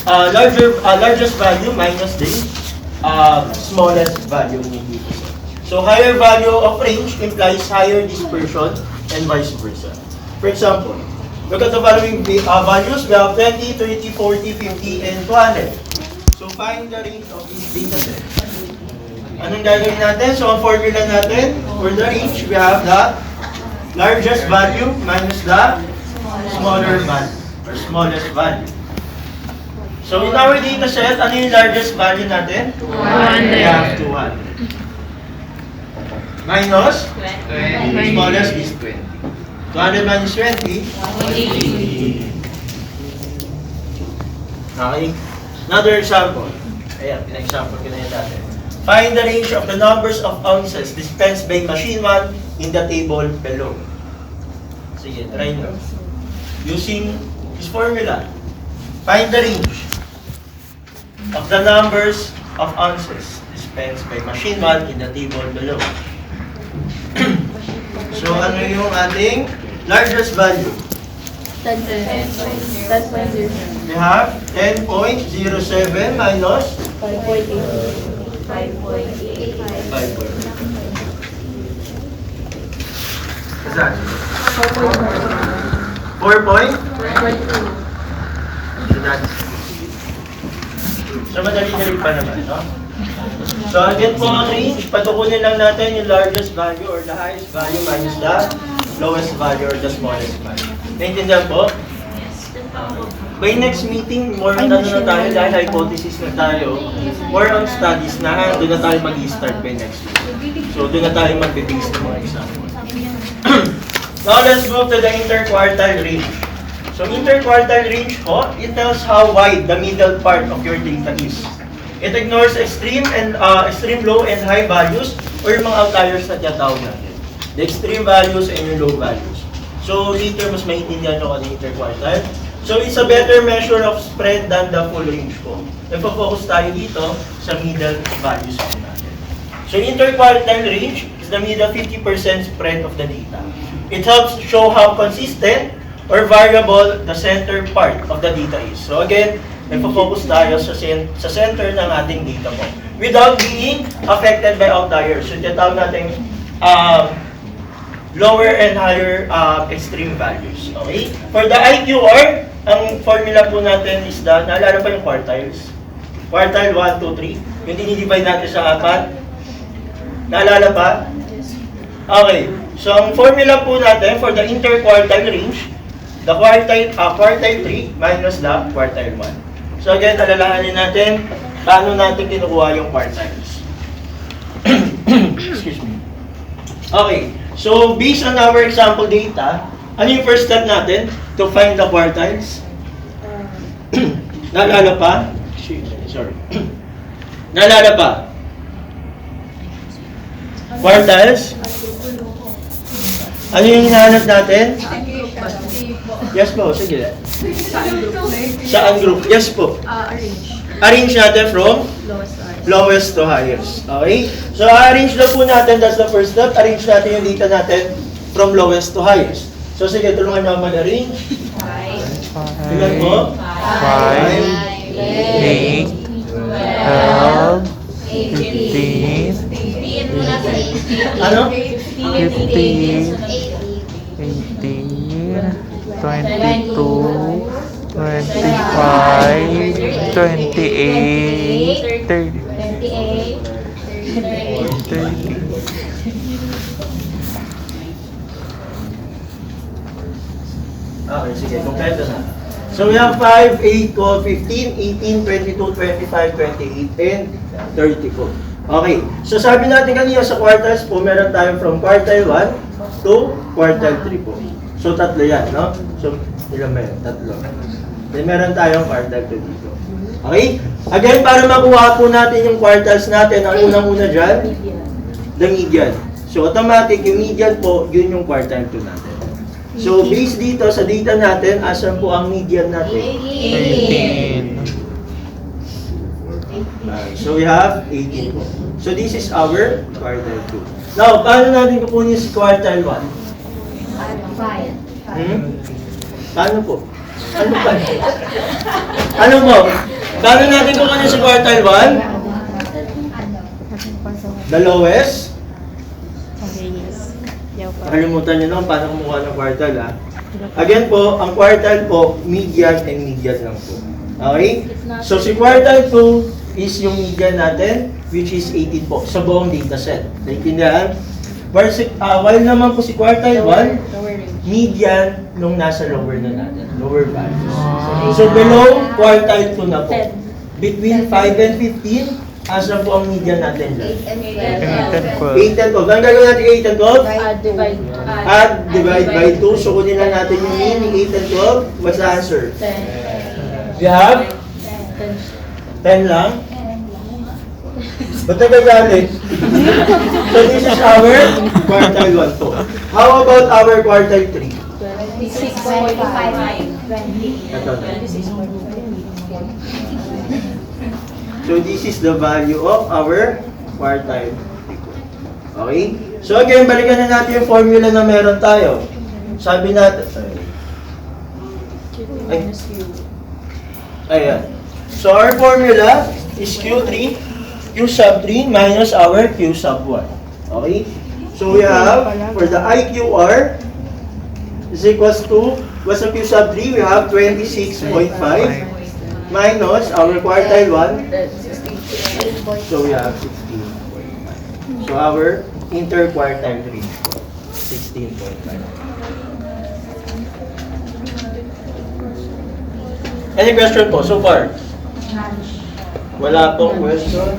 Largest value minus the smallest value dito. So higher value of range implies higher dispersion and vice versa. For example, look at the following values. We have 20, 30, 40, 50, and 200. So find the range of this data set. Anong gagawin natin? So ang formula natin for the range, we have the largest value minus the smaller value or smallest value. So in our data set, ano yung largest value natin? 200. We have 200. Minus? 20. Smallest is 20. 200 minus 20? 80. Okay. Another example. Ayan, pina-example ko na yun natin. Find the range of the numbers of ounces dispensed by machine 1 in the table below. Sige, try nyo. Using this formula, find the range of the numbers of ounces dispensed by machine 1 in the table below. So, ano yung ating largest value? 10.0. We have 10.07 minus 5.8. 5.8. Saan? 4 point? So, madali-dali pa naman, no? So, again po ang range, patukunin lang natin yung largest value or the highest value minus the lowest value or the smallest value. Naintindihan po? By next meeting, more on ano na tayo, dahil hypothesis na tayo, more on studies na, doon na tayo mag-i-start by next week. So, doon na tayo mag-base ng mga example. Now, let's move to the interquartile range. So, interquartile range po, it tells how wide the middle part of your data is. It ignores extreme low and high values or yung mga outliers na tinatawag natin. The extreme values and yung low values. So, later, mas maintindihan nyo ano yung interquartile. So, it's a better measure of spread than the full range po. Nagpo-focus tayo dito sa middle values po natin. So, interquartile range is the middle 50% spread of the data. It helps show how consistent or variable the center part of the data is. So again, nagpo-focus tayo sa center ng ating data mo without being affected by outliers. So tinatawag natin lower and higher extreme values. Okay? For the IQR, ang formula po natin is the, naalala pa yung quartiles? Quartile 1, 2, 3. Yung dinidivide natin sa 4. Naalala pa? Okay. So ang formula po natin for the interquartile range, the quartile 3 minus the quartile 1. So again, alalahanin natin paano natin kinukuha yung quartiles. Excuse me. Okay, so based on our example data, ano yung first step natin to find the quartiles? Naalala pa? Sorry. Naalala pa? Quartiles? Ano yung hinahanap natin? Yes po, sige. Saan group? Yes po. Arrange natin from lowest to highest. Okay? So, arrange lang po natin. That's the first step. Arrange natin yung data natin from lowest to highest. So, sige, tulungan nyo mag-arrange. Tingnan po. 5, 8, 12, 15, Ano? 15, 18, 22, 25, 28, 30. Okay, sige. Kompleto na. So, we have 5, 8, 12, 15, 18, 22, 25, 28, and 30 po. Okay. So, sabi natin kanina sa quartiles po, meron tayo from quartile 1 to quartile 3 po. So, tatlo yan, no? So, ilan ba yan? Tatlo. Then, meron tayong quartile 2 dito. Okay? Again, para makuha po natin yung quartiles natin, ang unang-una dyan, the median. So, automatic, yung median po, yun yung quartile 2 natin. So, based dito sa data natin, asan po ang median natin? 18. So, we have 18 po. So, this is our quartile 2. Now, paano natin kukunin si quartile 1? Paano po? Ano ba? Ano mo? Paano natin kung ano sa quartile 1? The lowest? Nakalimutan nyo lang paano kumuha ng quartile, ha? Again po, ang quartile po, median and median lang po. Okay? So si quartile 2 is yung median natin, which is 18 po, sa buong dataset. Naintindihan? While naman po si quartile 1, median nung nasa lower na natin, lower values. So below quartile 2 na po. Between 5 and 15, asa po ang median natin dyan? 8 and 12. Ang gagawin natin 8 and 12? Add, divide by 2. So kunin lang natin yung mean, 8 and 12. What's the answer? We have? 10 lang? Ba't nagagalit? So this is our quartile 1 to. How about our quartile 3? 26.5. Ito na. So this is the value of our quartile. Okay? So again, balikan na natin yung formula na meron tayo. Sabi natin, ayan. So our formula is Q3, Q sub 3 minus our Q sub 1. Okay? So we have, for the IQR, is equals to, what's the Q sub 3? We have 26.5 minus our quartile 1. So we have 16.5. So our interquartile 3, 16.5. Any question po so far? Wala pong question?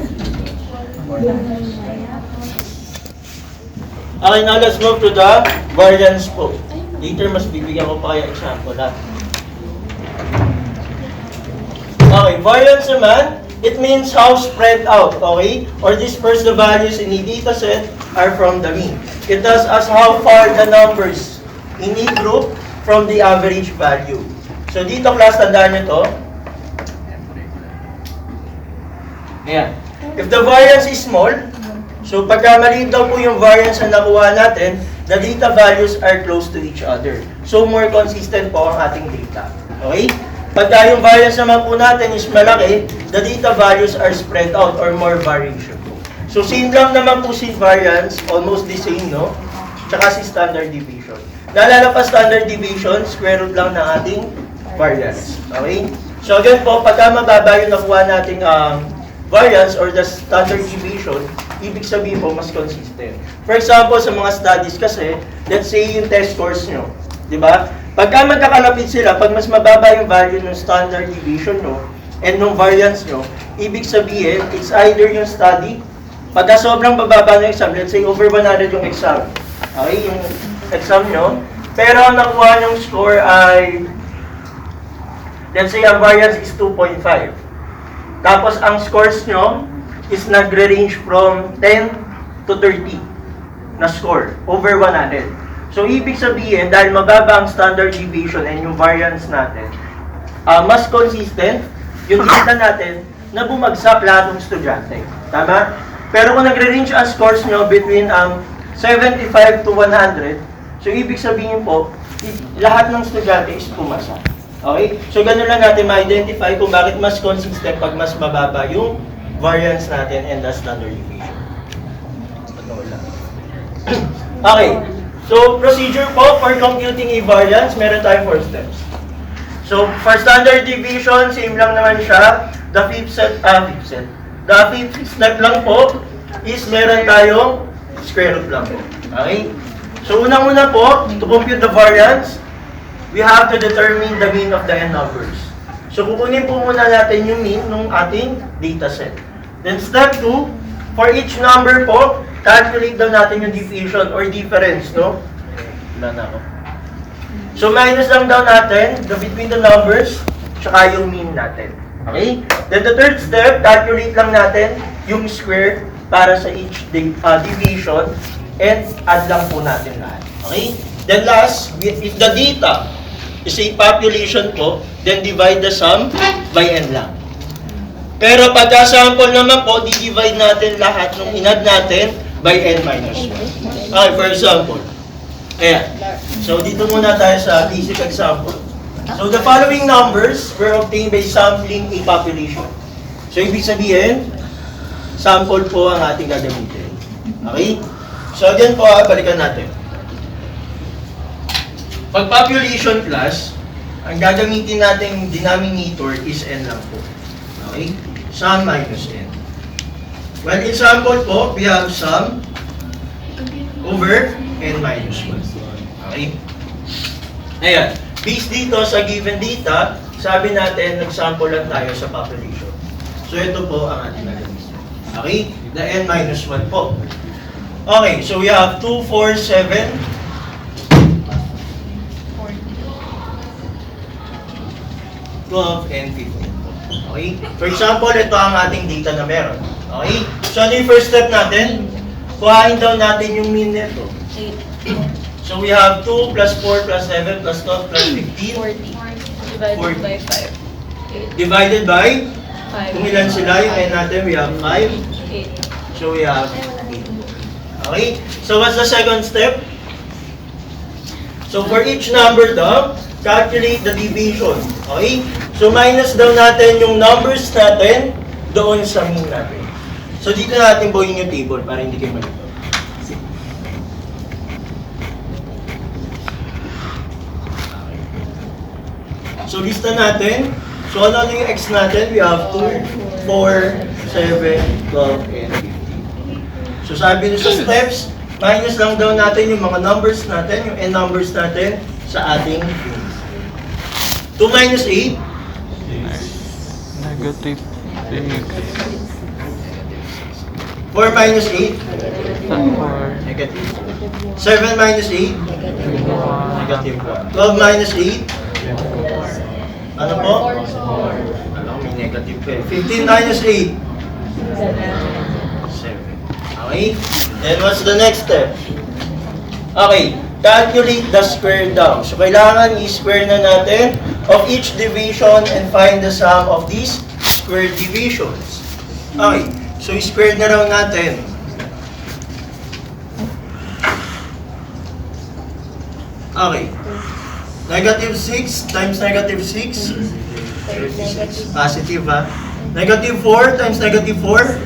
Okay, now let's move to the variance po. Later, mas bibigyan ko pa kayo example ha. Okay, variance naman, it means how spread out, okay? Or disperse the values in a data set are from the mean. It tells us how far the numbers in a group from the average value. So dito class, tandaan nyo to. Ayan. If the variance is small, so pagka maliit daw po yung variance na nakuha natin, the data values are close to each other. So more consistent po ang ating data. Okay? Pagka yung variance naman po natin is malaki, the data values are spread out or more variation po. So same lang naman po si variance, almost the same, no? Tsaka si standard deviation. Naalala pa standard deviation, square root lang ng ating variance. Okay? So again po, pagka mababa yung nakuha nating variance or the standard deviation, ibig sabihin po mas consistent. For example, sa mga studies kasi, let's say yung test scores nyo, di ba? Pagka magkakalapit sila, pag mas mababa yung value ng standard deviation nyo and ng variance nyo, ibig sabihin, it's either yung study, pagka sobrang bababa ng exam, let's say over 100 yung exam, okay, yung exam nyo, pero ang nakuha ng score ay, let's say ang variance is 2.5. Tapos ang scores nyo is nagre-range from 10 to 30 na score, over 100. So, ibig sabihin, dahil mababa ang standard deviation and yung variance natin, mas consistent yung data natin na bumagsak lahat ng estudyante. Tama? Pero kung nagre-range ang scores nyo between 75 to 100, so ibig sabihin po, lahat ng estudyante is pumasa. Okay? So, ganun lang natin ma-identify kung bakit mas consistent pag mas mababa yung variance natin and the standard deviation. Okay. So, procedure po for computing a variance, meron tayong 4 steps. So, for standard deviation, same lang naman siya. The fifth step lang po is meron tayong square root lang po. Okay? So, unang-una po, to compute the variance, we have to determine the mean of the n numbers. So, kukunin po muna natin yung mean ng ating dataset. Then, step 2, for each number po, calculate daw natin yung deviation or difference, no? Wala na ako. So, minus lang daw natin between the numbers, tsaka yung mean natin. Okay? Then, the third step, calculate lang natin yung square para sa each deviation and add lang po natin lahat. Okay? Then, last, if the data is a population po, then divide the sum by n lang. Pero pagka-sample naman po, di-divide natin lahat nung inad natin by n minus 1. Okay, for example. Ayan. So, dito muna tayo sa basic example. So the following numbers were obtained by sampling a population. So ibig sabihin, sample po ang ating gagamitin. Okay? So again po, balikan natin. Pag population class, ang gagamitin nating denominator is n lang po. Okay? Sum minus n. Well, in sample po, we have sum over n minus 1. Okay? Ayan. Based dito sa given data, sabi natin, nag-sample lang tayo sa population. So ito po ang ating gagamitin. Okay? The n minus 1 po. Okay, so we have 2, 4, 7, 12, and 15 po. Okay? For example, ito ang ating data na meron. Okay? So ano yung first step natin? Kuhain daw natin yung mean nito. So we have 2 plus 4 plus 7 plus 12 plus 15. 40. Divided 40. by 5. Divided by, 5. kung ilan sila, yung n natin, we have 5. 8. So we have 8. Okay? So what's the second step? So for each number daw, calculate the division. Okay? So minus daw natin yung numbers natin doon sa mean natin. So dito natin buuin yung table para hindi kayo malito. So lista natin. So ano yung x natin? We have 2, 4, 7, 12, and 15. So sabi nyo sa steps, minus lang daw natin yung mga numbers natin, yung n numbers natin sa ating 2 minus 8. Negative 4 minus 8. 4. Negative. 7 minus 8. Negative 1. 12 minus 8. Ano po? Ano, may negative pa eh. 15 minus 8. 7. Okay? Then what's the next step? Okay. Calculate the square daw. So kailangan i-square na natin of each division and find the sum of these square divisions. Okay. So i-square na raw natin. Okay. Negative 6 times negative 6. Positive ha. Negative 4 times negative 4.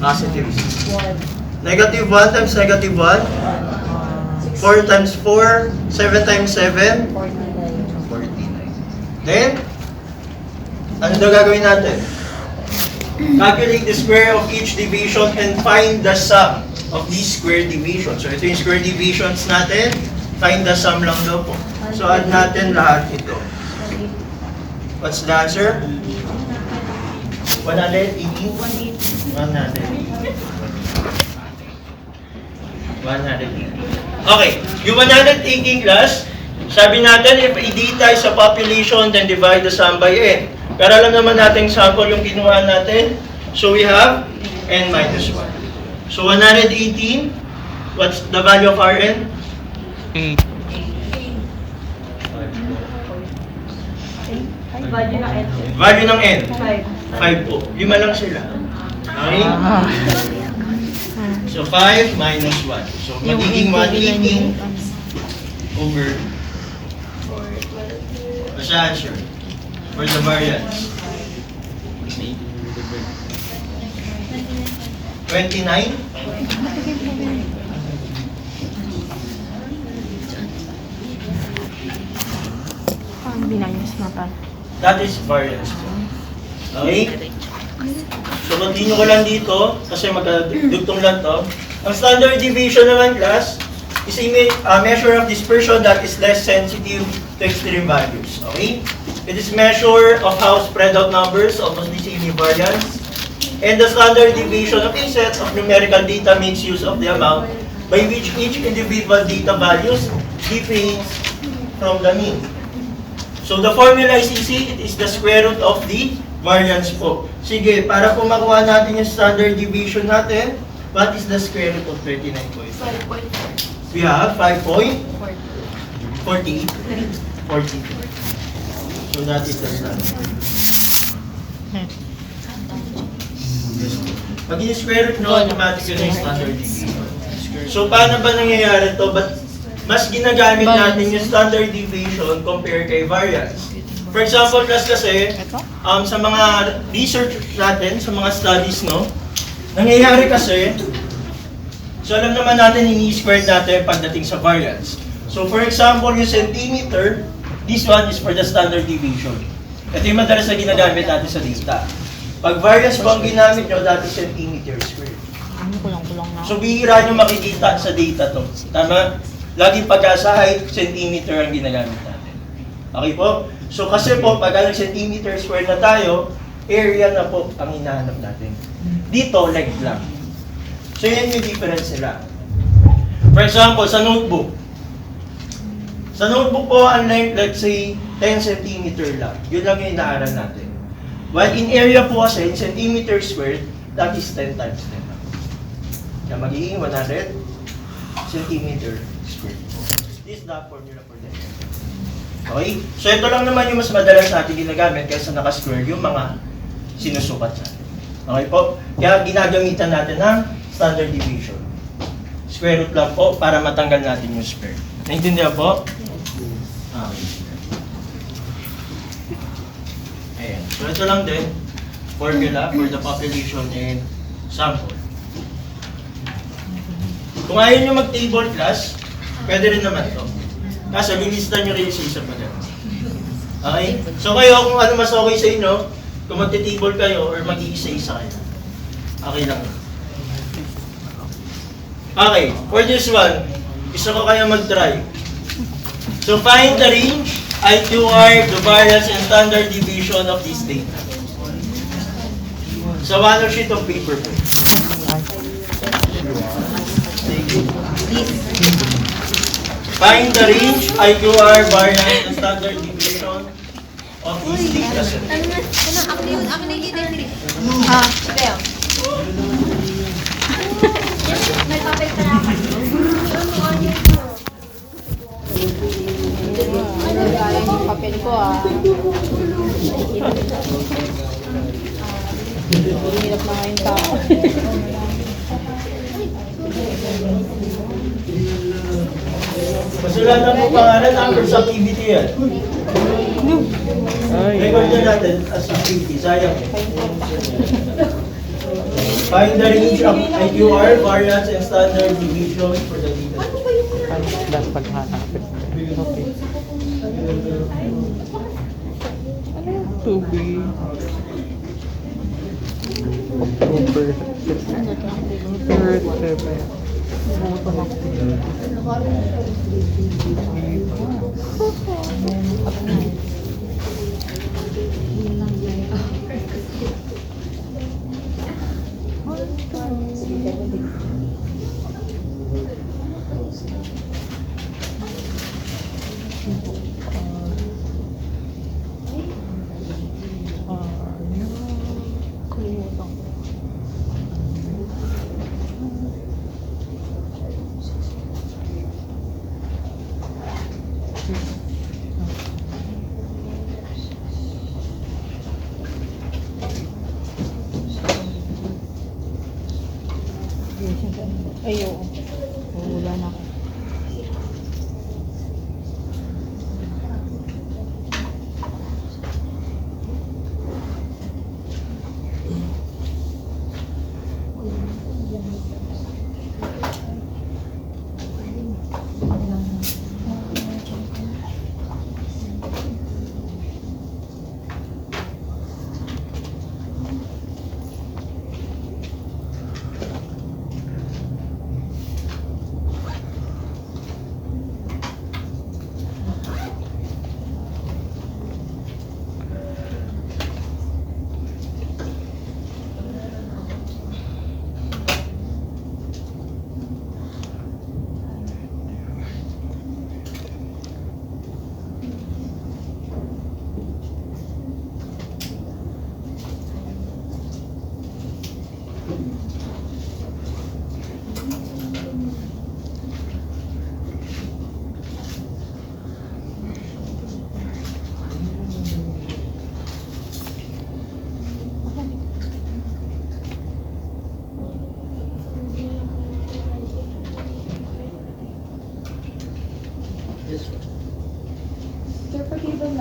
Positive 6. Negative 1 times negative 1. 4 times 4. 7 times 7. 49. Then, ano daw gagawin natin? Calculate the square of each division and find the sum of these square divisions. So ito yung square divisions natin. Find the sum lang daw po. So add natin lahat ito. What's the answer? 118? 180. Okay, yung 118 class, sabi natin, if i-data is a population, then divide the sum by n. Pero alam naman natin sample yung kinuha natin. So we have n minus 1. So 118, what's the value of our n? 8. Value ng n? 5 po. 5 lang sila. Okay? So 5 minus 1. So magiging 118 over. What's the answer? For the variance? 29? Binayos mapa. That is variance. Okay? So continue ko lang dito kasi magdugtong lang to. Ang standard deviation naman class is a measure of dispersion that is less sensitive to extreme values. Okay? It is measure of how spread out numbers of mostly variance. And the standard deviation of a set of numerical data makes use of the amount by which each individual data values differs from the mean. So the formula is easy. It is the square root of the variance po. Sige, para po makuha natin yung standard deviation natin, what is the square root of 39.5? 5.4. We have 5.48. 42. So that is the standard. Pag in-square root, no, automatic yun yung standard deviation. So paano ba nangyayari to? Ba't mas ginagamit natin yung standard deviation compared kay variance. For example, class kasi, sa mga research natin, sa mga studies, no, nangyayari kasi, so alam naman natin yung squared natin pagdating sa variance. So for example, yung centimeter, this one is for the standard deviation. Ito yung madalas na ginagamit natin sa data. Pag variance po ang ginamit nyo, dati centimeter squared. Kulang-kulang na. So bihira nyo makikita sa data to. Tama? Laging pagka sa height, centimeter ang ginagamit natin. Okay po? So kasi po, pag centimeter square na tayo, area na po ang hinahanap natin. Dito, length lang. So yan yung difference nila. For example, sa notebook. Sa notebook po, ang length, let's say, 10 centimeter lang. Yun lang yung inaaral natin. While in area po kasi, in centimeter squared, that is 10 times 10. Kaya magiging 100 centimeter squared. This is the formula for that. Okay? So ito lang naman yung mas madalas natin ginagamit kaysa naka-square yung mga sinusukat sa atin. Okay po? Kaya ginagamitan natin ng standard deviation. Square root lang po para matanggal natin yung square. Naintindihan po? Okay. Ayan. So ito lang din, formula for the population and sample. Kung ayaw nyo mag-table class, pwede rin naman to. Kaso, lilista nyo rin sa isa pa din. Okay? So kayo, kung ano mas okay sa inyo, kung magti-table kayo or mag-iisa-isa kayo. Okay lang. Okay, for this one, isa ko kayo mag-try. So find the range, IQR, the variance, and standard deviation of this data. So one sheet of paper po. Find the range, IQR, variance, and standard deviation of this data set. May papel ka na. Nagalang yung papel ko Hirap na ngayon tao. Masulatan mo pangalan, number sa activity yan. Record nyo natin as activity, sayang eh. Find the range of IQR, variance, and standard deviation for the data. Dapat hanapin. Okay. Ano yung 2B? October Ay, oo. Wala na ako.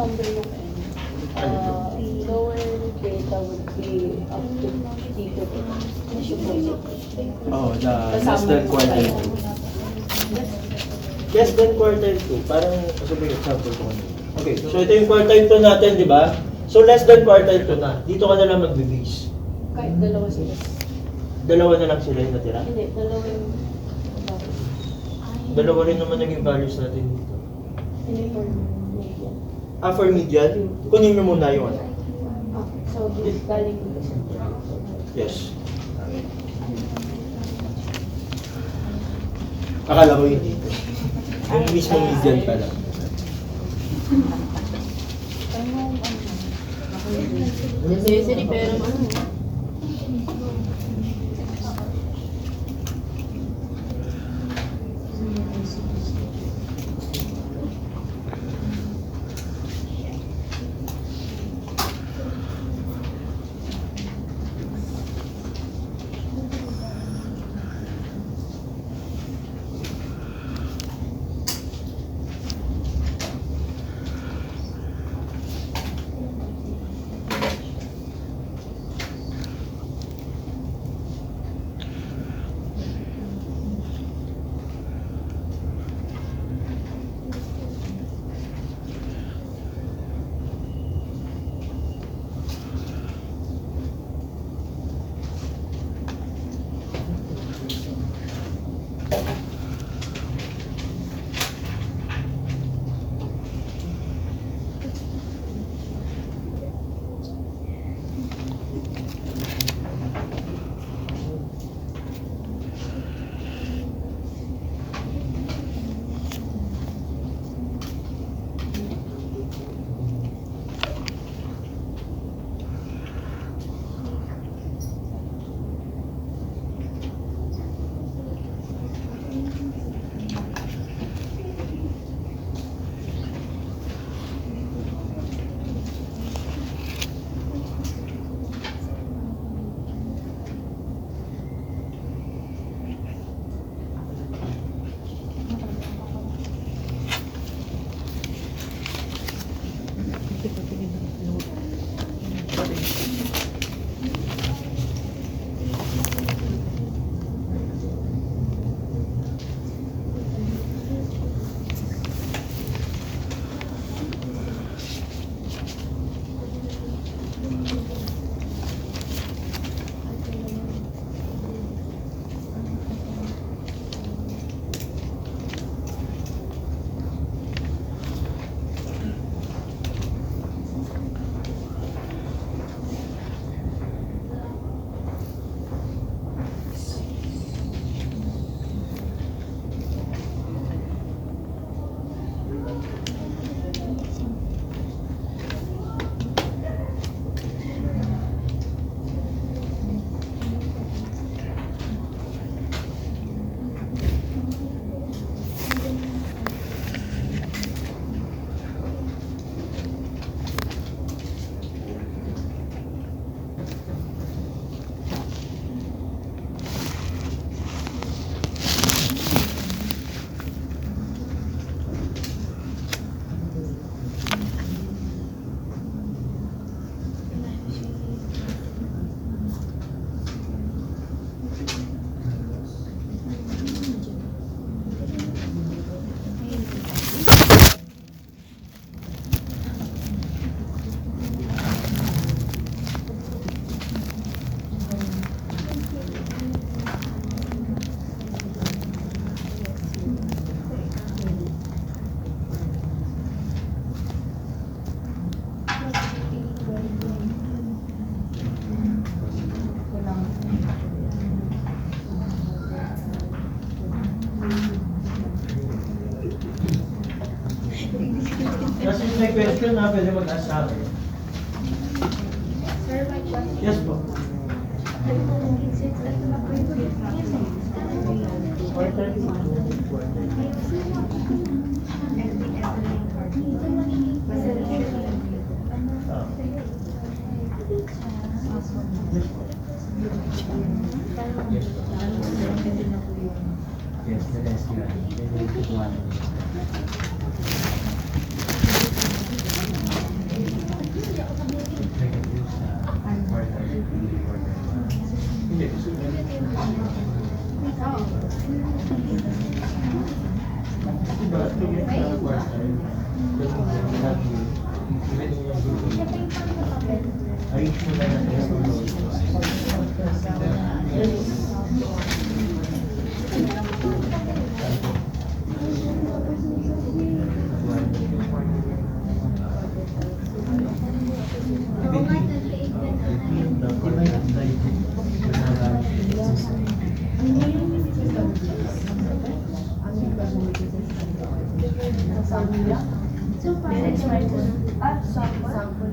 number yung lower beta would be up to dito. Oh, the less than quartile 2. Less than quartile 2. Parang, sabi example ko. Okay, so ito yung quartile 2 natin, di ba? So less than quartile 2 na. Dito ka na lang mag-base. Kahit dalawa sila. Dalawa na lang sila yung natira? Hindi, dalawa yung Dalawa rin naman naging values natin dito. hindi for median. For median, kunin nyo muna yung ano. So galing dito sa Yes. Akala ko yun dito. Yung mismo median pala. Necessary pero ano. Kasi may question na pwede mag-ask sa akin. Sir, may question. Yes po. Since ito na po yung Ah. Yes po. Yes, the rest yun. Ayos mo na natin. So far, next one. Sample.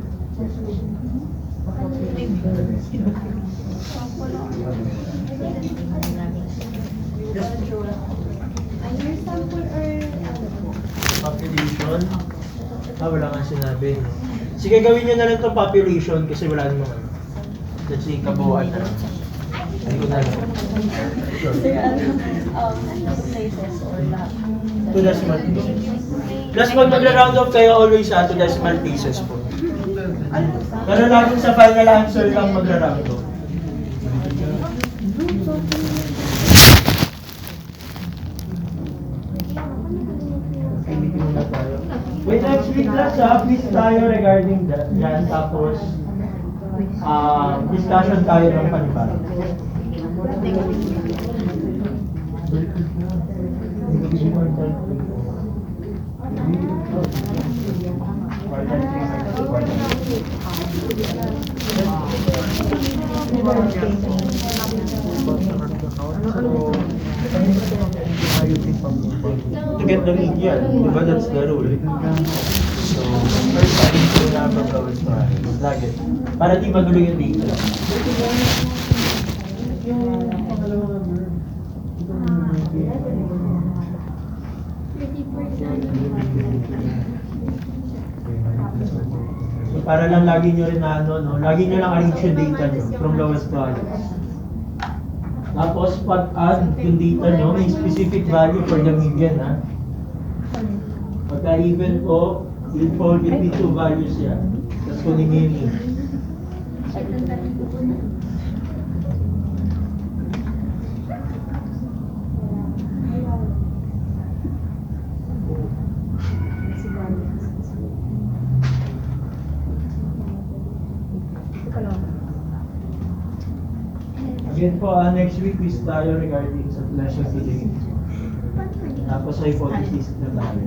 Ay, your sample or Population? Wala nga sinabi. Sige, gawin nyo na lang itong population kasi wala naman. Let's see, kabuuan na lang. Hindi ko na lang. Sure. places or lahat? Two decimal places. Plus, pag magra-round off kayo, always two decimal places po. Pero lagi sa final answer lang magra-round off. Wait, next week class quiz tayo regarding that. Yan, tapos discussion tayo ng panibago. To get the media, diba that's the rule? So, first time ko na pag-gawin ito, lagi. Para di magulo yung data. So, para lang lagi nyo rin na lagi nyo lang arrange yung data nyo from lowest to highest. Tapos pag-add yung data nyo, may specific value for the median, ha? Pagka even po, will fall between two values yan. Tapos kunin nyo yun. Again po, next week quiz tayo regarding sa flash of the day. Tapos hypothesis na tayo.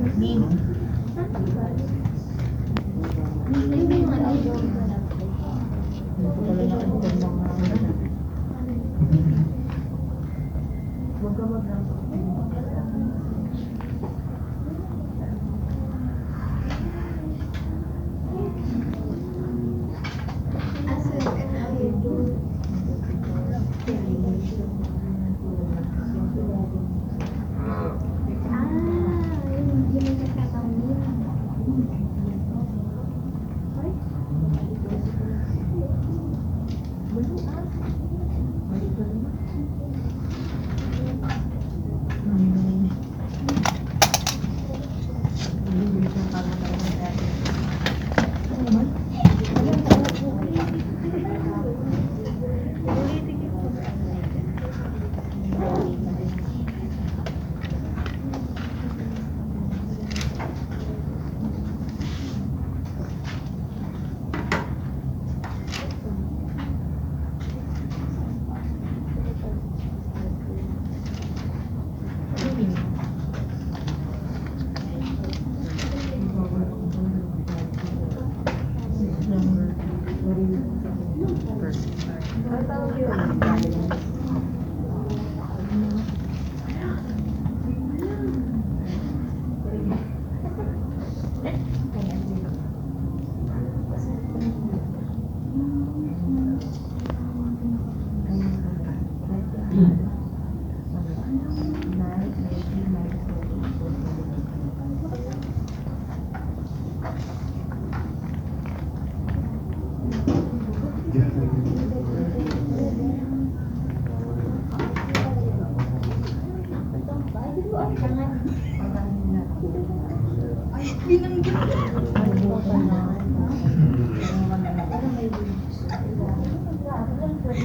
Next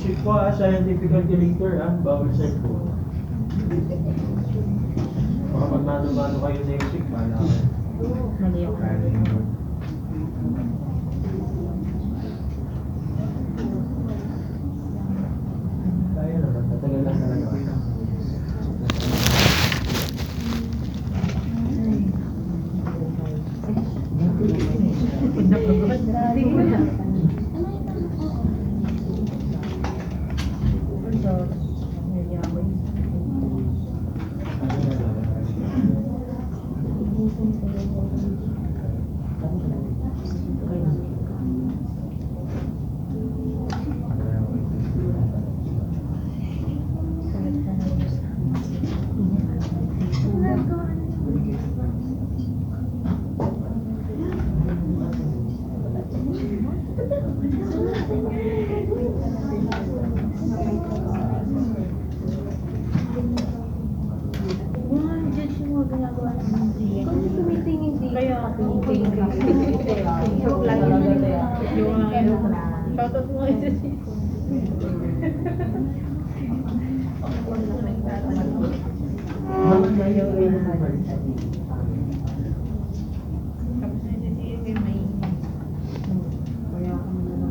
week po scientific calculator bawal cellphone. Baka pag mano-mano kayo next week, paano kayo? Mali ako. Kaya naman, tatagal lang talaga. Kaya, joke lang yun. Yung shoutout mo ito siya. Tapos na siya may kaya ako naman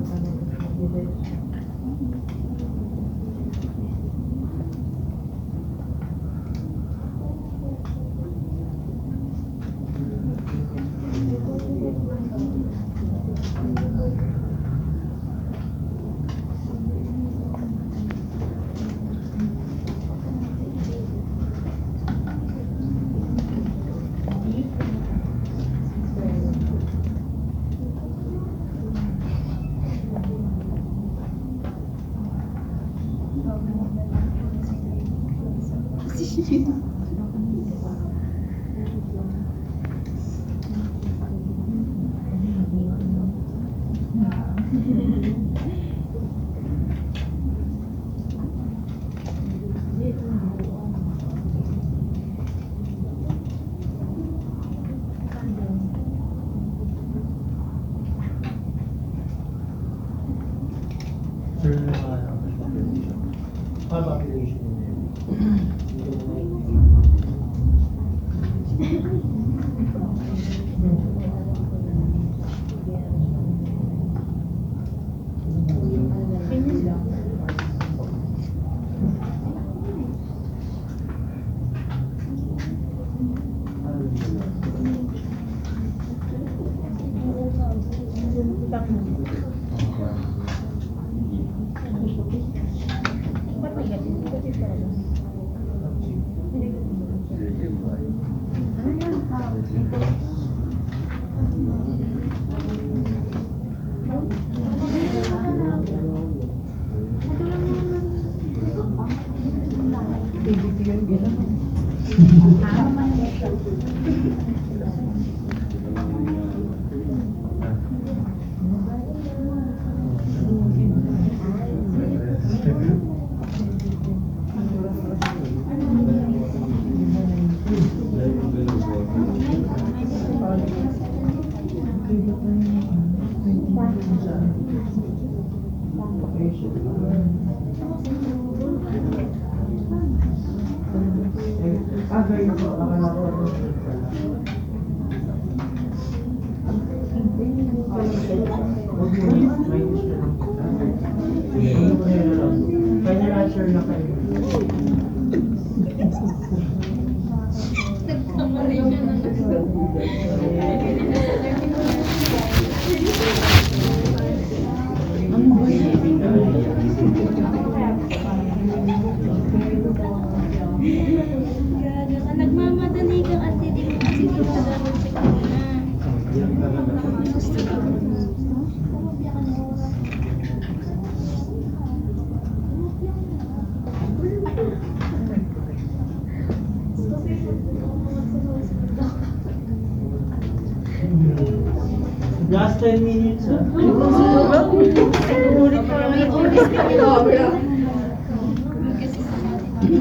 Final answer na kayo. Nagmamadali ka kasi di mo kasi ginagamit si Kuna. Last 10 minutes Ulit pa lang. May oras ka. Hindi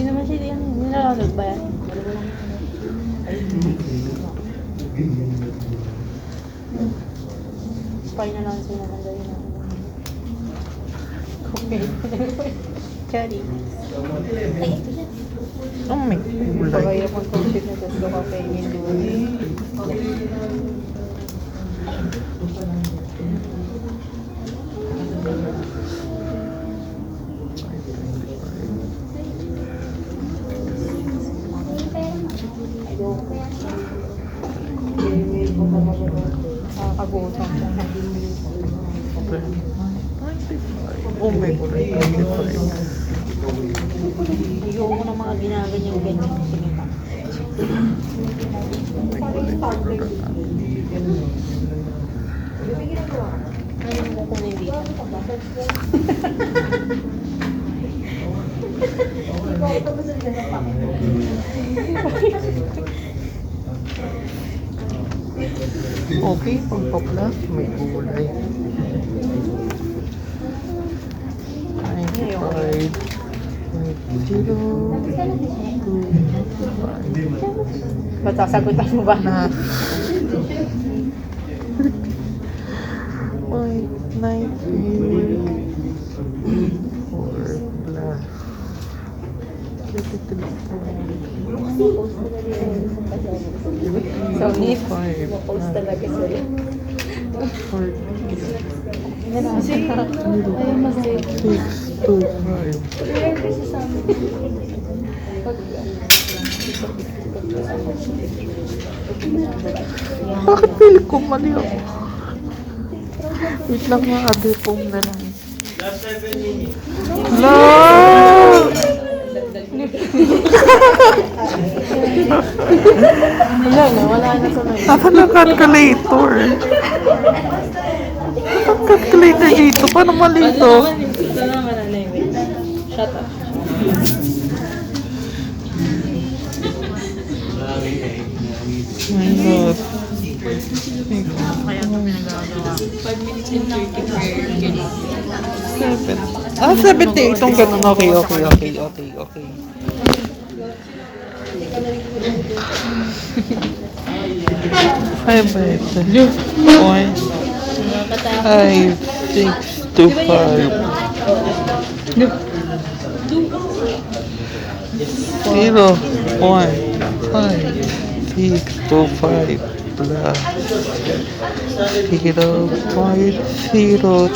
naman siya yan. Nilalagag ba yan? Spy na lang sila ng gawin na. Okay. Cherry. Oh, may kulay. Pagaya kong concept na gusto ka kay Minduri. Nakakagutom siya. Oh, may kulay. 25. Iyo ko ng mga ginaganyan ganyan. Sige pa. Ano mo kukunin dito? Okay, pagpa-plus, may kulay. 95. 0. Ba't sasagutan mo ba? Na. 93. So, if 5. post talaga sila. 40. Kasi, ayun kasi. 6, 2, 5. Rare kasi sa amin. Bakit feel ko mali ako? Wait lang nga, ate pong na lang. Last 7 minutes. No! Wala na, wala na sa mga. Nasaan ang calculator? Ang calculator dito? Paano mali ito? Ito naman na wait. Shut up. My God. Kaya ito pinagagawa. 5 minutes and 30 per ganit. 7. Ah, 70. Itong ganun. Okay. Five, 6 to 5. 0, 1, 5, 6 to 5 plus 0, 5, 0,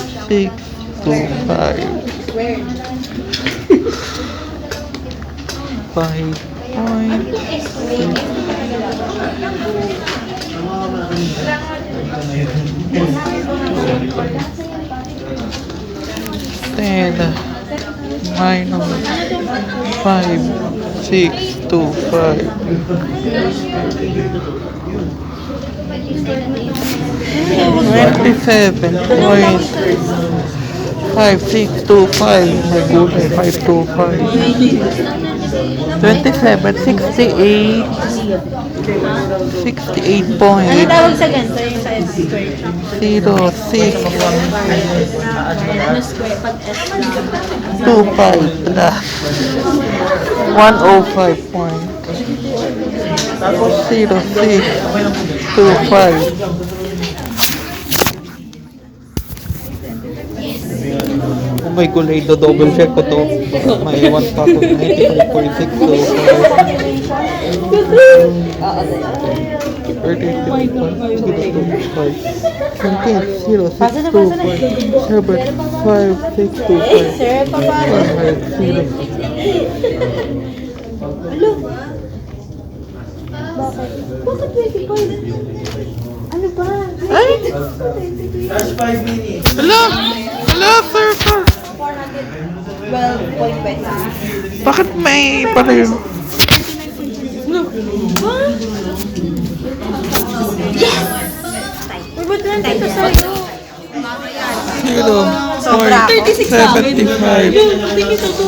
6 to 5. 10 minus 5, 6 to 27.5625. My goodness, 5 to 5. 27, 68. 68 point. Ano tawag sa ganito yung sa S square? 0, 6, Ano square pag S lang? 25 plus 105 point. 0, 6, 25. Kung may gulay, double check ko to. May 1 pa ko 95.6 to 5. Sir, paano? Ano ba? Ay! Last 5 minutes. Hala! Hala, sir, sir! 12.20. Bakit may pala yun? Uy, ba't lang dito sa'yo? 0.75. Tingin sa to.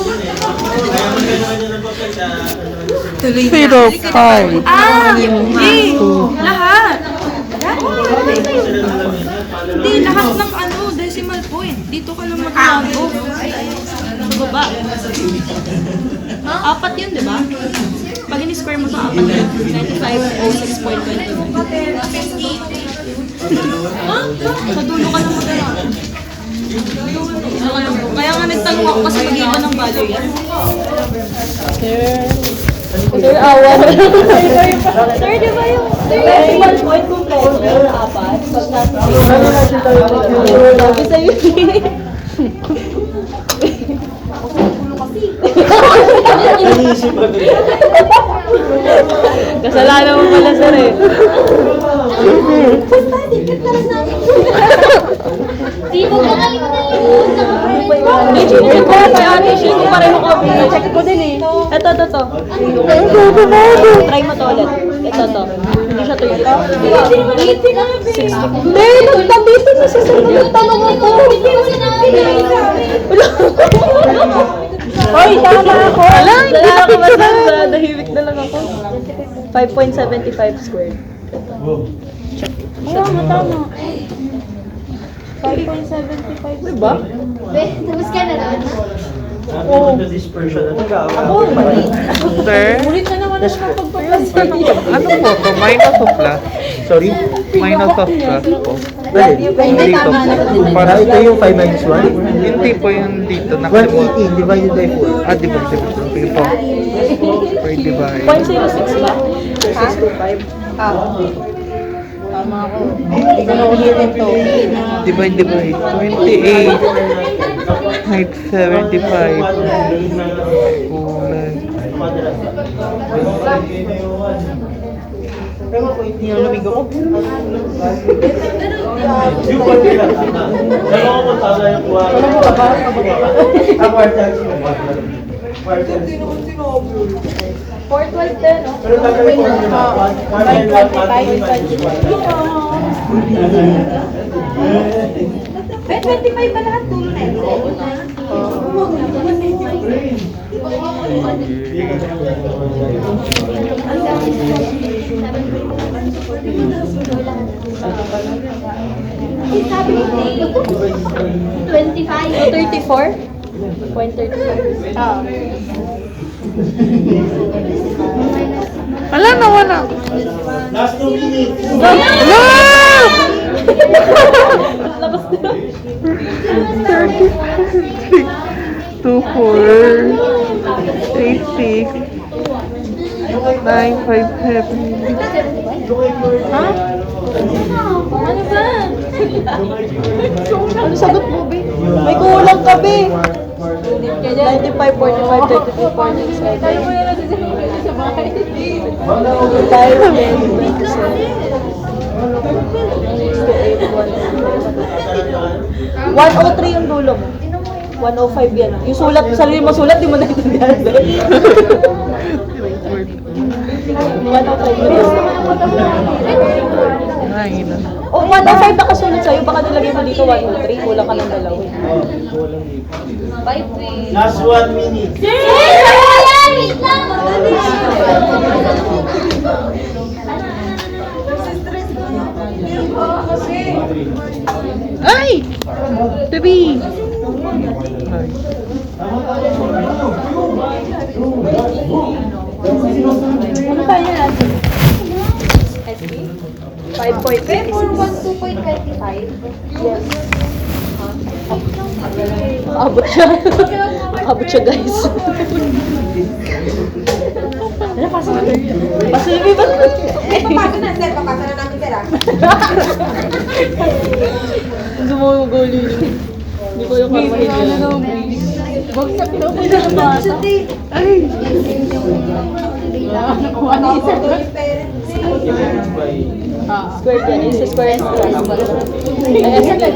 0.5. Ah! Hindi! Lahat! Hindi, lahat ng ano, decimal point. Dito ka lang magbago. Sa baba. Apat yun, di ba? Pag in-square mo sa apat, 95.06.20. Ha? Sa dulo ka lang magbago. Kaya nga nagtanong ako kasi mag-iba ng value yan. Sir, awa. Sir, di ba yung decimal point kung pwede na apat? Pag nasa sabi sa'yo. Iniisip ko din. Kasalanan mo pala, sir eh. Di mo magaling na Check ko, kaya check ko pareho ko. Check ko din eh. Ito. Try mo to ulit. Ito. Hindi siya 30. 60. Hindi, nagpabito na siya sa tanong ako. Hoy, tama ako. Wala, hindi na ako masama. Nahimik na lang ako. 5.75 squared. Tama. 5.75. Diba? Tapos ka na doon. Oh. The dispersion na nag-aawa. Sir, Ulit na naman ako pagpapasya. ano po to? Minus of plus? Sorry? Minus of plus po. Dali. Dito po. Para ito yung 5 minus 1. Hindi po yung dito. 118 divided by 4. Ah, di ba? Sige po. Pwede ba? 0.06 ba? Tama ako. Hindi ko na ulitin to. Divide by 28. Height 75. Kulang. Yung lumigo ko. Yung pagkira. Alam ko kung tala yung kuha. Alam mo ka ba? Ang quarter. 4.12 no? Pero tatay ko nila. 25 ba lahat tulo na ito? Sabi mo 25. 34? 0.35. Wala. Last 2 minutes. Labas na. 2, 4, 8, 6, 9, 5, 7. Ha? Ano ba? Ano sagot mo, Be? May kulang ka, Be. 95, 45, 33, 46. Tayo mo yan sa bahay. Tayo mo yan. 103 yung dulo mo. 105 yan. Yung sulat, sarili mo sulat, di mo naintindihan. 105 yun. Oh, 105 nakasulat sa'yo. Baka nilagay mo dito 103. Kulang ka ng dalawa. Last 1 minute. Wait lang! Ay! Tabi! Ano pa yan natin? 5.6. 412.25. Yes. Abot siya. Abot siya, guys. Ano, pasok na. Pasok na, ba? Papasok na, sir. Papasok na namin, sir, ah. Gumuguli. Hindi ko yung karmahin yan. Huwag sa pinupunta ng bata. Ay! Ano yung parents? Square yan. Yung sa square and triangle. Eh, sa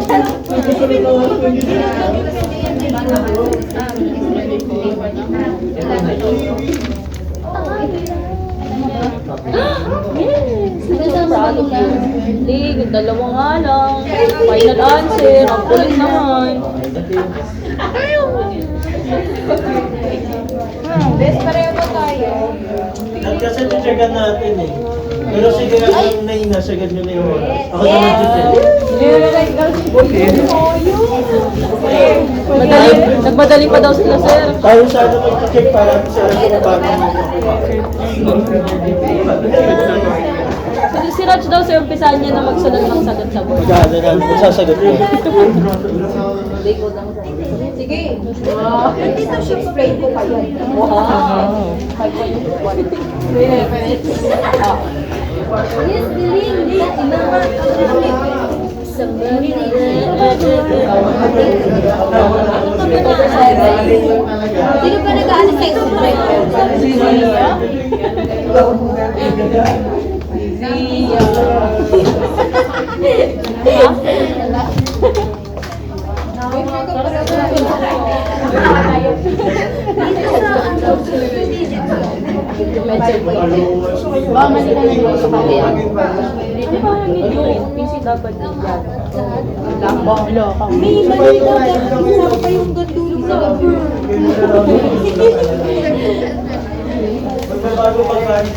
Yes! Proud of you. Hindi, dalawa nga lang. Final answer. Ang kulit naman. Best, pareho ba tayo? Kasi titsagan natin eh. Pero sige nga yung naina, sagad nyo na yung oras. Ako naman Nagmadali pa daw sila, sir. tayo sana mag-check para sa bago Si Raj daw, sir, umpisahan niya na magsunod ng sagot sa board. Magkano namin sasagot ko. Sige. Dito siya explain ko kayo. Wow! 5.1. Yes, dilim. Sino ba nag-aalis sa explain? PC dapat din yan. May mali daw isa pa yung gandulong sa Magbabago pagkain.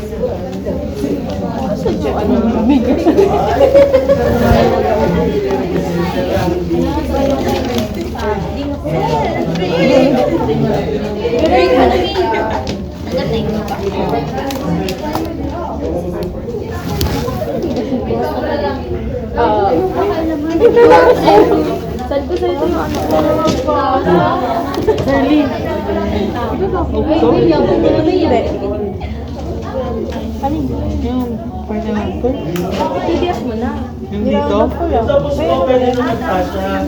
Saan ko sa ito yung ano? Darlene. Yung pineapple. TBS mo na. Yung dito. Tapos open na naman kasha.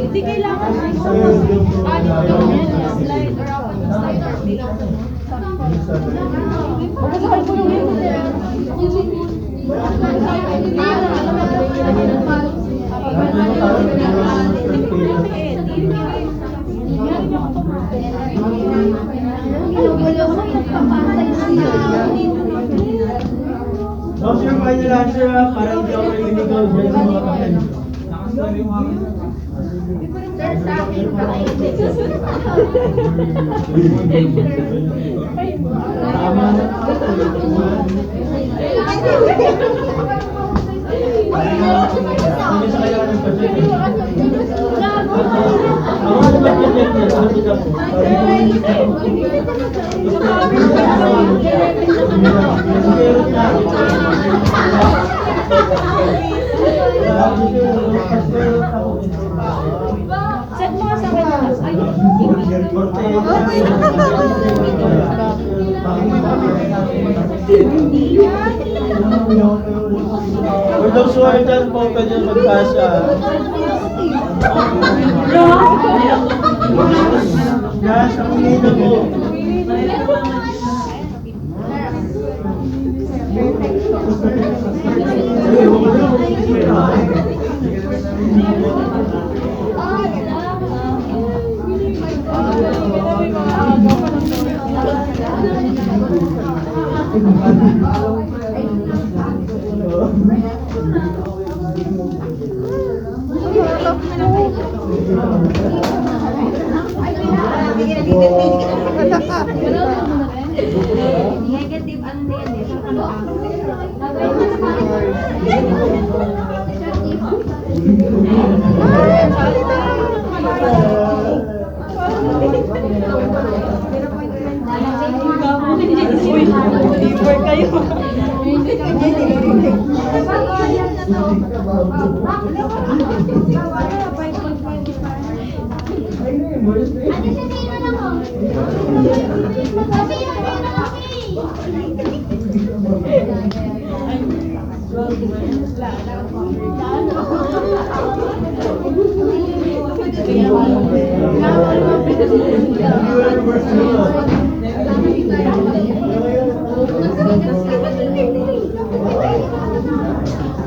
Hindi kailangan slide or ako yung slide or magkasakal ko yung Tapos yung final answer, parang hindi ako nililigaw dyan sa mga kapatid. Tama na. Hindi sa kaya ng project. Ako ano ba project niya? Sabi ka po. set mo sa akin. For those who are done po, pwede magpasa. Yes, ako nito po.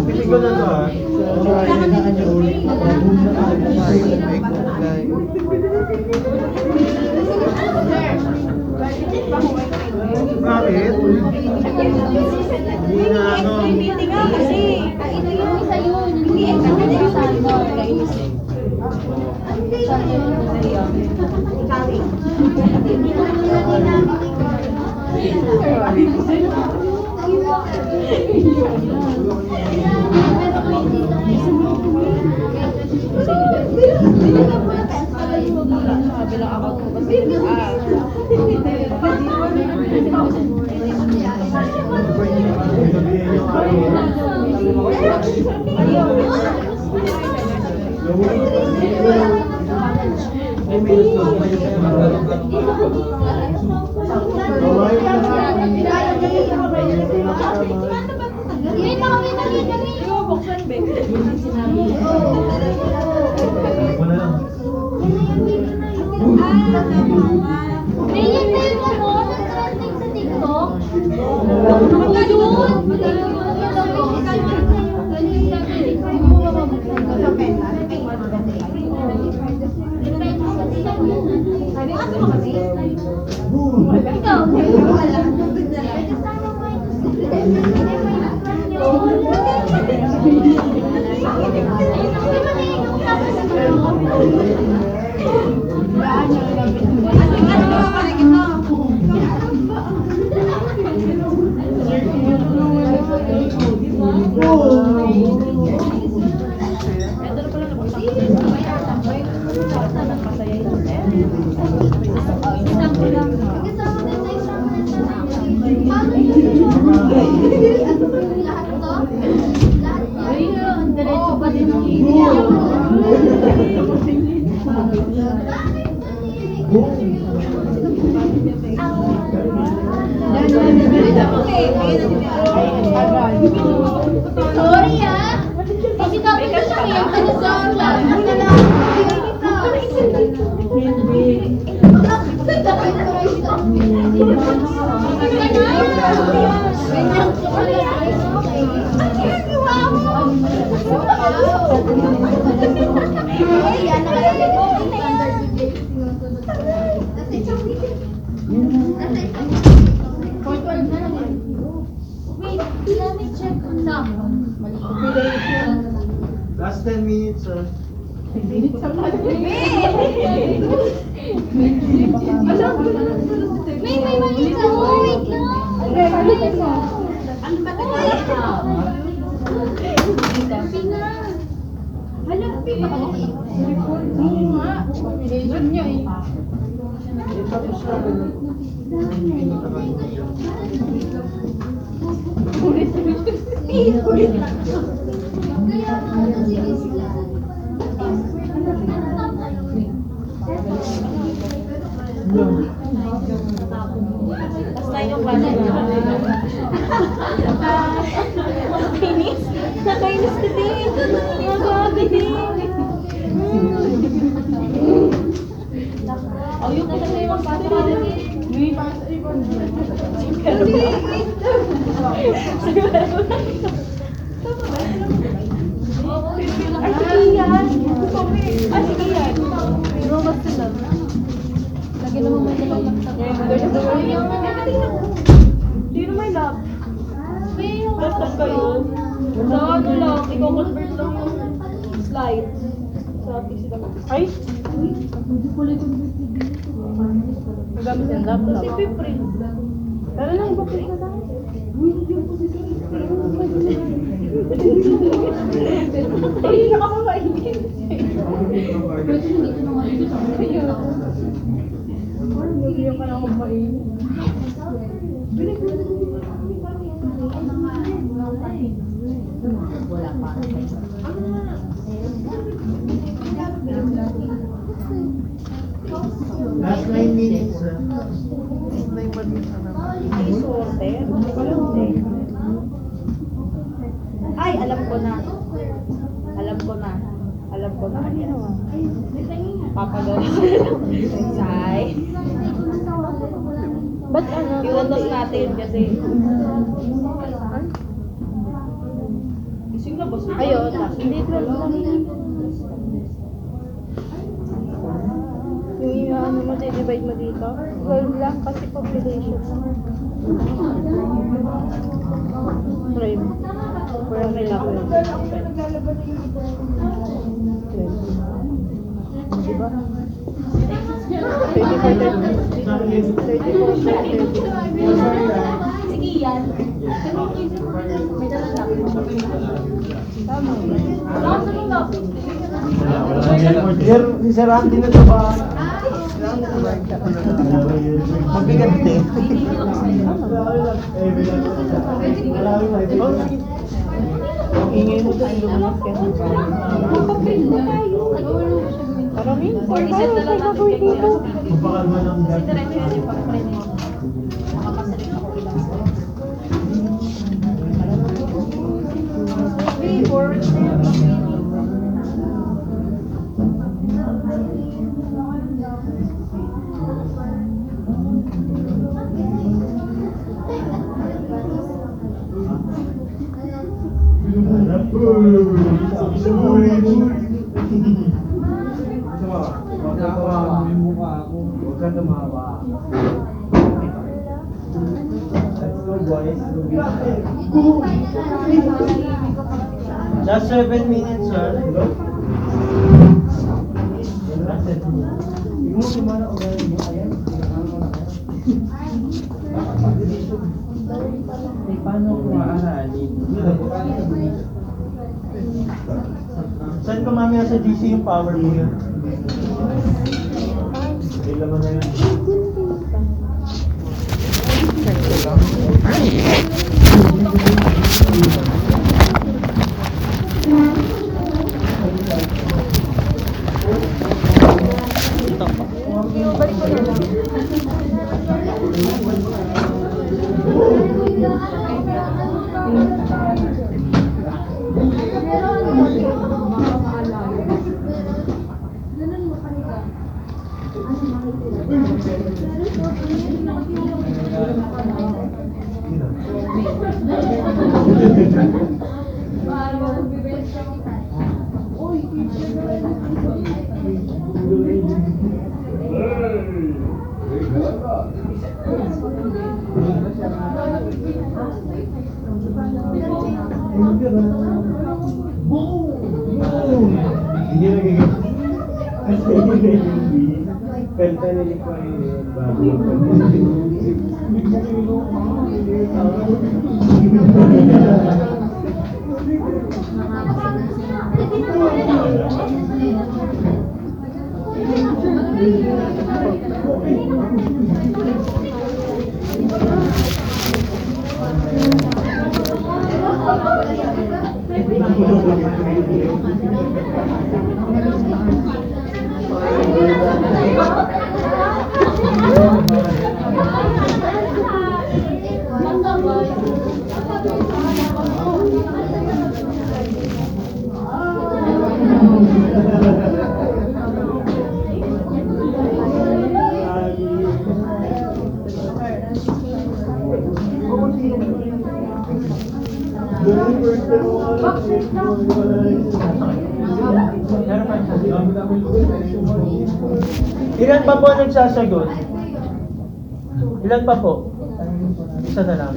Pili ko na to ah. Bakit? Hindi na ano. Ito yung isa yun. Hindi, ito yung Sorry ah. Kasi dapat ko siya yan. Ano Wait, let me check on that. Last 10 minutes ah. May mali ka. Wait lang. Ano ba ito? Hala, pipa ka. Oo nga. Religion niya eh. Basta yung pala. Nakainis? Nakainis ka din. Magabi din. Ayun na lang yung pata. Sige yan. Sige yan. Robot sila. Lagi naman may Sino may love? Laptop kayo. Sa ano lang, i-convert lang yung slide. Sa PC lang. Ay? Magamit yung laptop. Kasi piprint. Pero lang, bakit na tayo? Ay, nakakamainin. Hindi ka na kumain. Wala pa. master? Ay, alam ko na. Alam ko na. Alam ko na. Papagawa ko na ng exercise. Ba't ano? Iwatos natin kasi. Ayun. Hindi 12 lang yan. Yung ano mo, divide mo dito? 12 lang kasi population. Prime. Parang may lang. 12. Diba? 34, 30. Sige yan. May dalang laptop. Tama. Si Sir Andy na ito ba? Mabigat eh. Ingay mo doon, lumakas ka. Parang yun, Or iset na lang natin kay Kuya. Huwag ka tumawa. Let's go boys. Last 7 minutes, sir. Paano kung maaralin? Saan ko mamaya sa GC yung power mo yun? Ilan mo na yun? Hindi na gagawin. Penta na yung Ilan pa po nagsasagot? Ilan pa po? Isa na lang.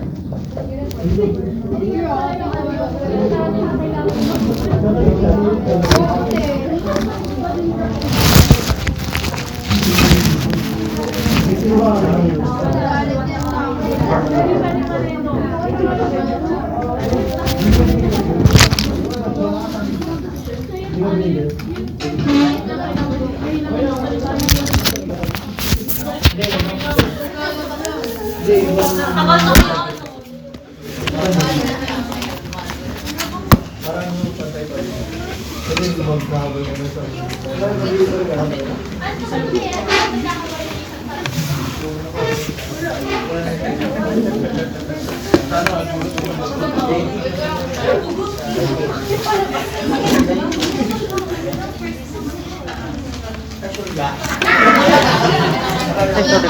Ay, sorry.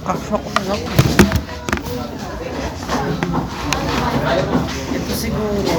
Kasha ko na. Ito siguro.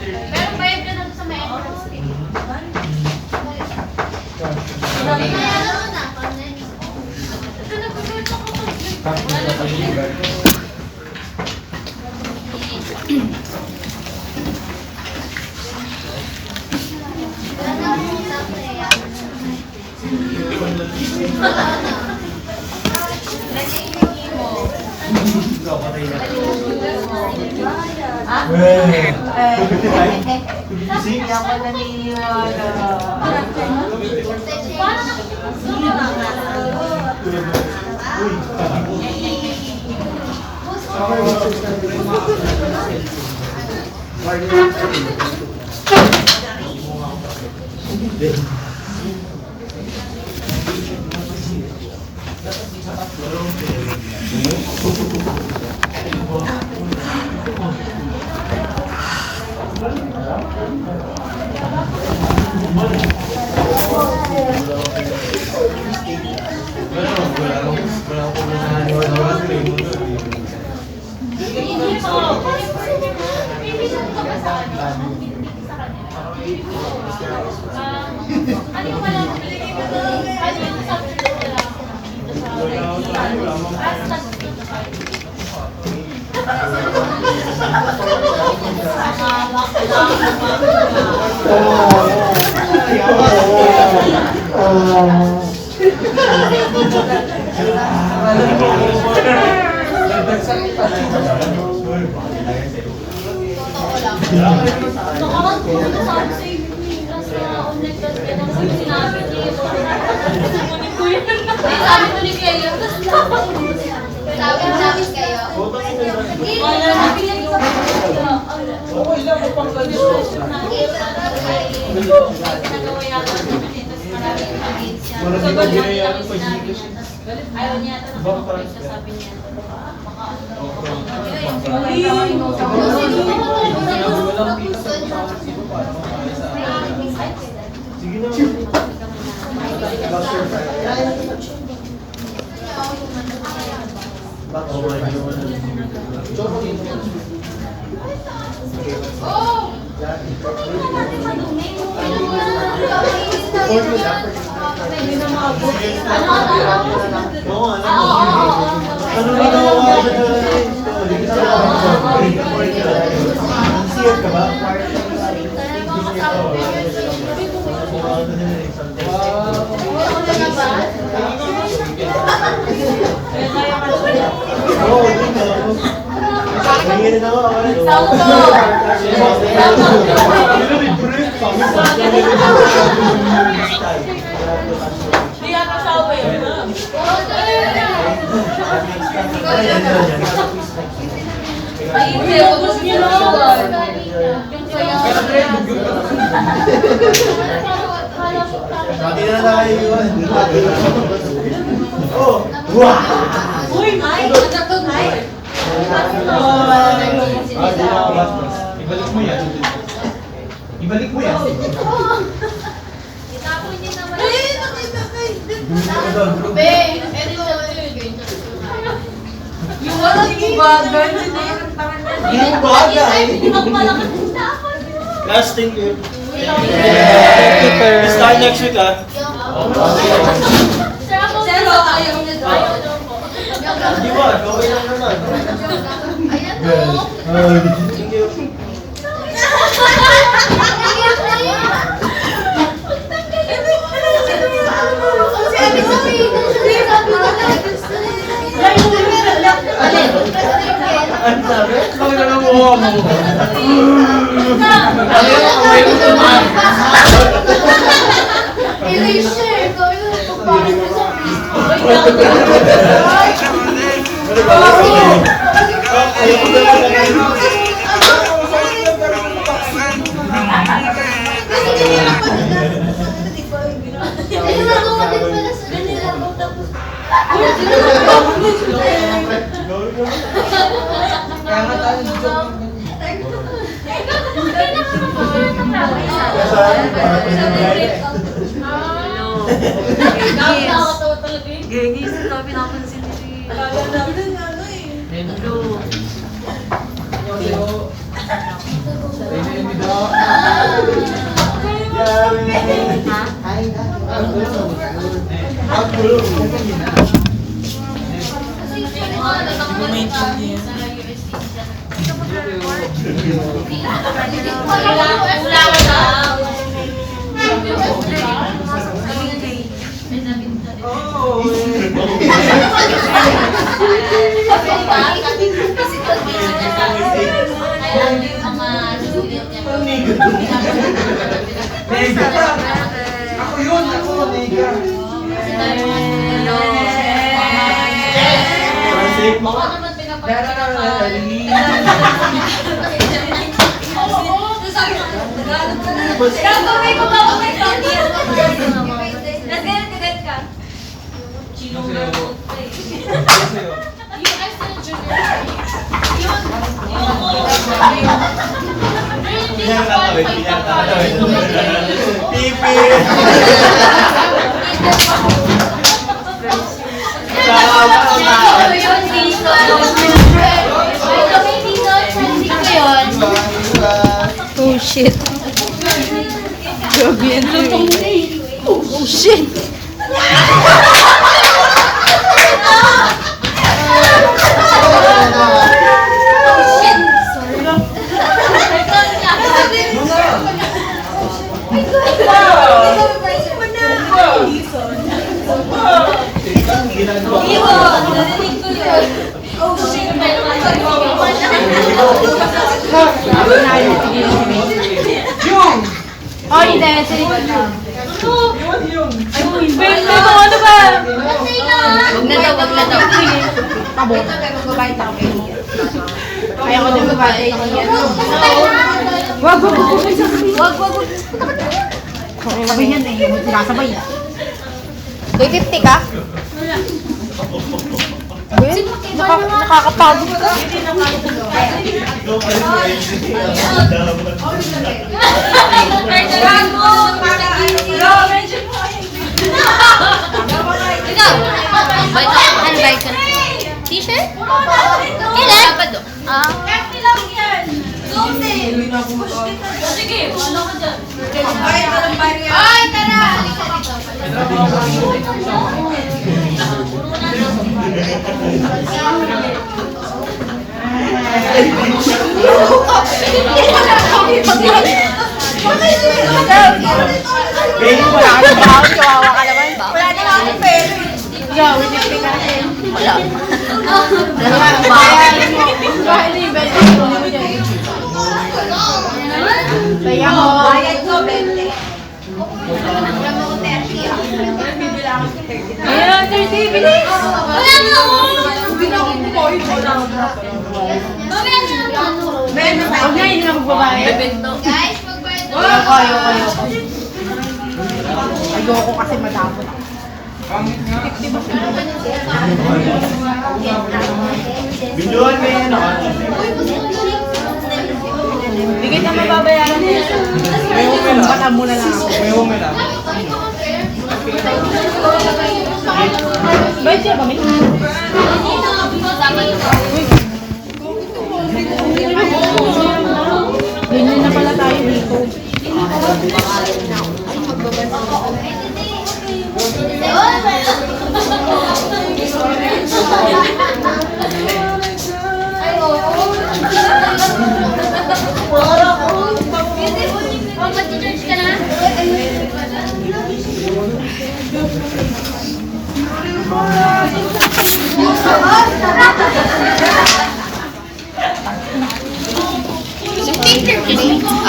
Pero bayad ka na sa may Hindi ako naniniwala. ayaw niya ito na sabi niya. Siyat ka ba? Dati na tayo yun. Oh! Wow! Ibalik mo yan. Ibalik mo yan. Yung bagay! Last thing you. Start next week ah. Di ba? Gawin lang naman. Thank you. Ano sabi? Bakit na lang mo mo? Gagi, sa pinapansin ni Hello. Ako yun! Ako, Nega! Baka naman Gagawin ko ba ako may Tony? Nag-get ka? Chino na po. US na junior. Pipi! Oh shit. Grabe yan. Oh shit. Oh, hindi. Silikon lang. Wait, ano ba? Wag na daw, wag na daw. Pabo. Ayaw ko din babatay niya. Wag. Sabay niyan eh, mo sinasabay. 250 ka? Nakakapagod ka. Ikaw! Ano ba ito? T-shirt? Kailan? Sabado. Sige, wala ka dyan. Ay, tara! Ganyan mo lang. Kawawa ka naman ba? Wala na akong pera. Ikaw, hindi ka na. Wala. Wala ka ba? Kaya mo. Bayad ko, 20. Ayan, 30, bilis! Wala nga ako. Huwag na yun ang magbabayad. Guys, magbayad na. Ayoko. Ayoko kasi madamot. Biluan mo yan, no? Bigay na mababayaran niya. Bata muna lang ako. Bayad siya kami? Ganyan na pala tayo dito.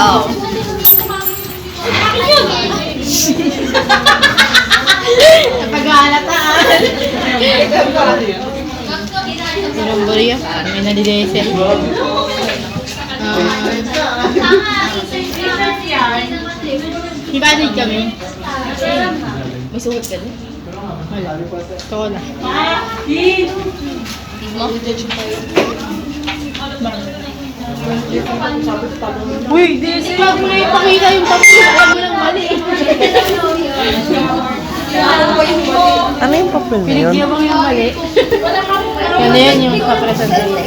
Oh. Pag-aalataan. Sinong buriya? May nadidese. Ibalik kami. May suot ka din? Wala. Ito ko na. Uy, Desi! Huwag mo na ipakita yung papel. Huwag mo nang mali. Ano yung papel na yun? Pinigyan mo yung mali. Yan na yan yung papresentable.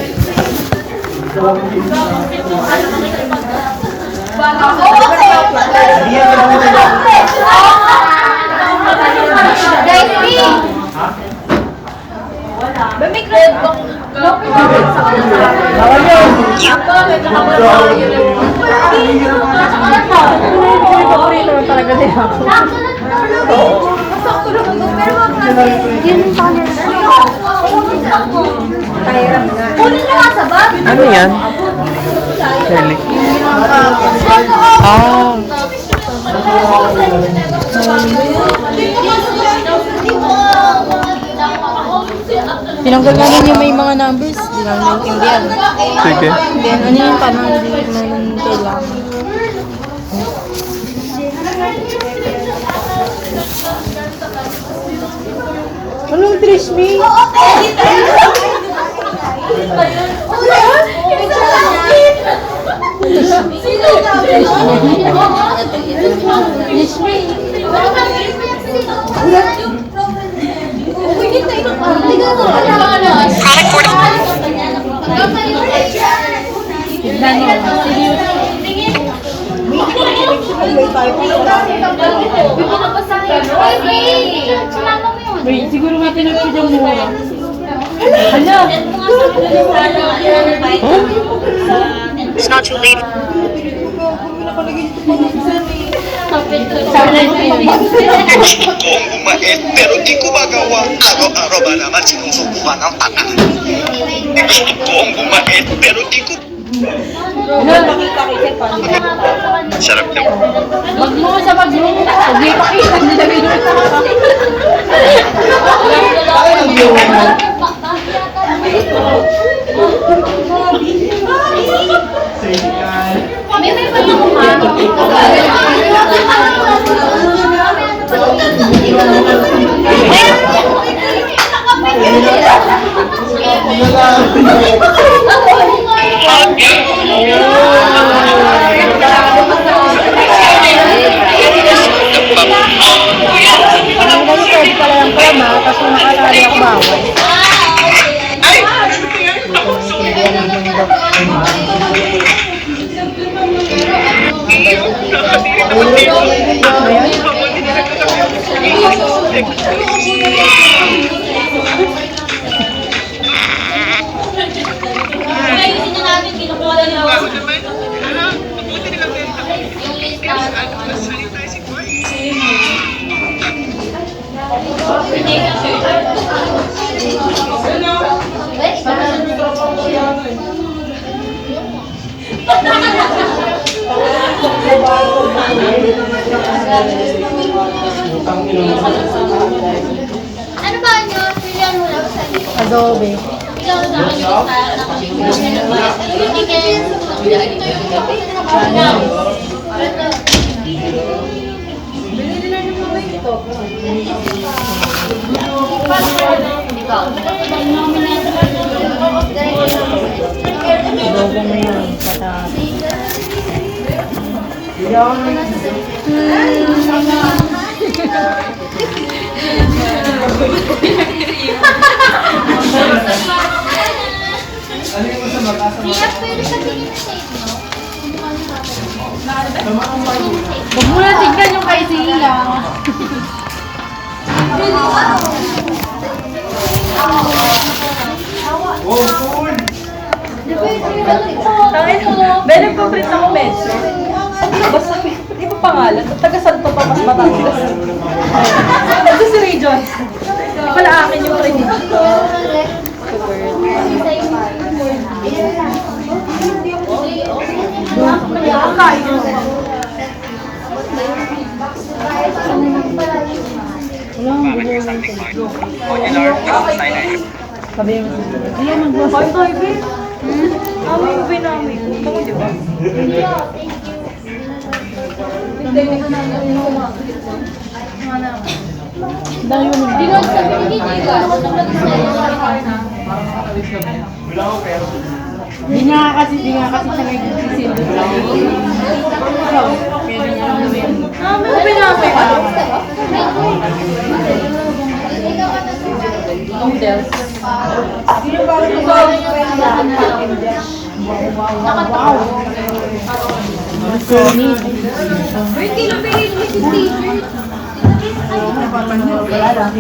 Ano yan? Shelly. Ah. Tinanggal namin yung may mga numbers. Hindi namin naintindihan. Sige. Then, ano yung tanong? Hindi namin kailangan. Anong Trish me? Wait, siguro may tinagpid yung mura. Hala! It's not too late. Kung bumait, pero di ko magawa. Araw-araw ba naman sinusubukan ang tanga? Kung bumait, pero di ko... Sarap na. Wag mo sa wag mo. Huwag mo ipakita. Hindi na video trabaho naman. Mabuti nilang meron ako. Kaya saan ako nasalita si Boy? Ano ba nyo? Pilihan mo lang sa inyo. Adobe. Ikaw na ako yung Adobe mo yun. Pata. Kaya pwede sa tingin na sa inyo. Huwag mo na tignan yung kay Sila. Ben, nagpa-print ako medyo. Basta, di ba pangalan? Taga-san pa mas Batangas. Ito si Ray Jones. Di pala akin yung print dito. Sabi mo. Ayan, mag-boss. Ay, tayo, Ben. Amoy ko, Ben, amoy ko. Bango, di ba? Dahil yun. Di ba sa pinigil? Di nga kasi siya nagsisildo sa ikaw. Pwede niya lang gawin. May pinapay ka. Noodles. Sino ba ito? Wow. Wait, kilo pa rin with his t-shirt. Wala lang.